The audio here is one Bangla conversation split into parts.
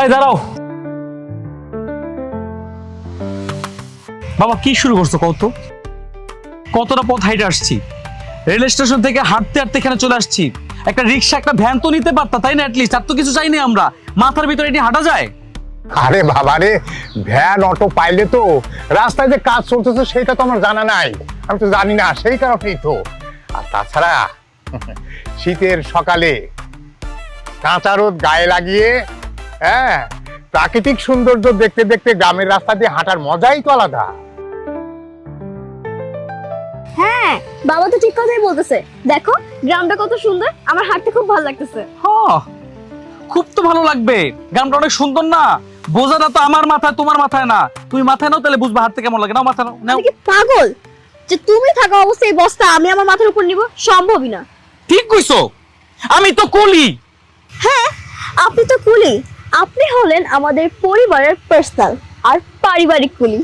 এই দাঁড়াও বাবা, কি শুরু করছো কত? কতটা পথ হাইটে আসছি, রেল স্টেশন থেকে হাঁটতে হাঁটতে এখানে চলে আসছি। একটা রিক্সা, একটা ভ্যান তো নিতে পারতা, তাই না? অ্যাটলিস্ট আর তো কিছু চাইনি আমরা। মাথার ভিতরে এটি হাঁটা যায়? আরে বাবা রে, ভ্যান অটো পাইলে তো রাস্তায় যে কাজ চলতেছে সেটা তো আমার জানা নাই, আমি তো জানি না, সেই কারণেই তো। আর তাছাড়া শীতের সকালে কাঁচা রোদ গায়ে লাগিয়ে, হ্যাঁ, প্রাকৃতিক সৌন্দর্য দেখতে দেখতে গ্রামের রাস্তা দিয়ে হাঁটার মজাই তো আলাদা। হ্যাঁ, বাবা তো ঠিক কথাই বলতেছে। দেখো গ্রামটা কত সুন্দর, আমার হাঁটতে খুব ভালো লাগতেছে। হ্যাঁ, খুব তো ভালো লাগবে। গ্রামটা অনেক সুন্দর না? বোঝাটা তো আমার মাথায়, তোমার মাথায় না। তুমি মাথায় নাও, তাহলে বুঝবা হাঁটতে কেমন লাগে। নাও মাথা নাও। তুমি কি পাগল যে তুমি থাকা অবস্থায় এই বস্তা আমি আমার মাথার উপর নিব? সম্ভবই না। ঠিক কইছো, আমি তো কুলি। হ্যাঁ, আপনি তো কুলি। আপনি হলেন আমাদের পরিবারের পার্সোনাল আর পারিবারিক কুলি।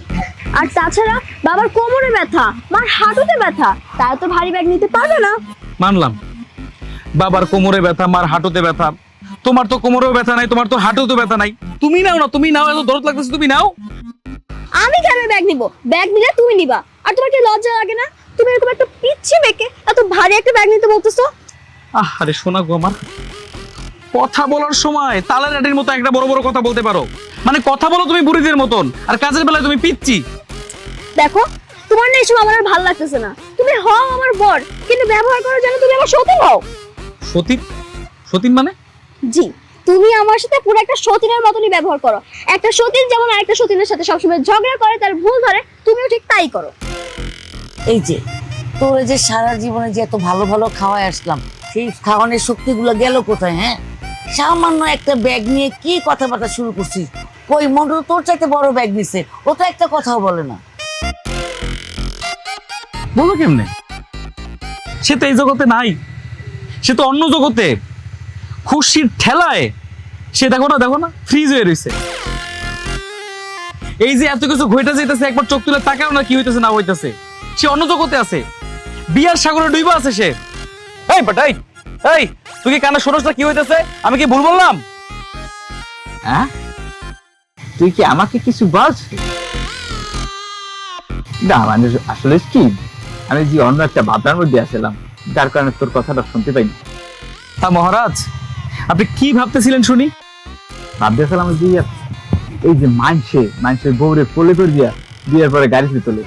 আর তাছাড়া বাবার কোমরে ব্যথা, মার হাঁটুতে ব্যথা, তারা তো ভারী ব্যাগ নিতে পারবে না। মানলাম, বাবার কোমরে ব্যথা, মার হাঁটুতে ব্যথা। তোমার তো কোমরেও ব্যথা নাই, তোমার তো হাঁটুতে ব্যথা নাই। তুমি নাও না, তুমি নাও, এত দরদ লাগতেছে, তুমি নাও। আমি কেন ব্যাগ নিব? ব্যাগ নিলে তুমি নিবা। আর তোমার কি লজ্জা লাগে না? তুমি এরকম একটা পিচ্ছি মেয়েকে এত ভারী একটা ব্যাগ নিতে বলতেছো? আরে শোনা গো আমার, কথা বলার সময় তালের আটির মতো একটা বড় বড় কথা বলতে পারো। মানে কথা বলো তুমি বুড়িদের মতন, আর কাজের বেলায় তুমি পিচ্ছি। দেখো, তোমার না এসব আমার আর ভালো লাগতেছে না। তুমি হও আমার বর, কিন্তু ব্যবহার করো যেন তুমি আমার সতীন হও। সতীন? সতীন মানে? জি, তুমি আমার সাথে পুরো একটা সতীনের মতনই ব্যবহার করো। একটা সতীন যেমন আরেকটা সতীনের সাথে সবসময় ঝগড়া করে, তার ভুল ধরে, তুমিও ঠিক তাই করো। এই যে তোর যে সারা জীবনে যে এত ভালো ভালো খাওয়ায় আসলাম, সেই খাওয়ানোর শক্তিগুলো গেল কোথায়? হ্যাঁ, সামান্য একটা ব্যাগ নিয়ে কি কথাবার্তা শুরু করছিস? কই মন্টু তোর চাইতে বড় ব্যাগ নিছে, ও তো একটা কথাও বলে না। বলো কেমনে? সে তো এই জগতে নাই, সে তো অন্য জগতে। খুশির ঠেলায় সে দেখো না ফ্রিজ হয়ে রয়েছে। এই যে এত কিছু ঘটে যাইতেছে, একবার চোখ তুলে তাকাও না কি হইতেছে না হইতেছে। সে অন্য জগতে আছে, বিয়ার সাগরে ডুইবা আছে সে। এই বাটাই, এই তুই কি কানে শোনস না কি হইতেছে? আমি কি ভুল বললাম? হ্যাঁ, তুই কি আমাকে কিছু বলছিস? না মানে আসলে কি, আমি যে অন্য একটা ভাবনার মধ্যে আসলাম, যার কারণে তোর কথাটা শুনতে পাইনি। তা মহারাজ, আপনি কি ভাবতেছিলেন শুনি? ভাবতেছিলাম যে এই যে মানুষের বউরে কোলে করে দিয়া বিয়ের পরে গাড়িতে তোলে,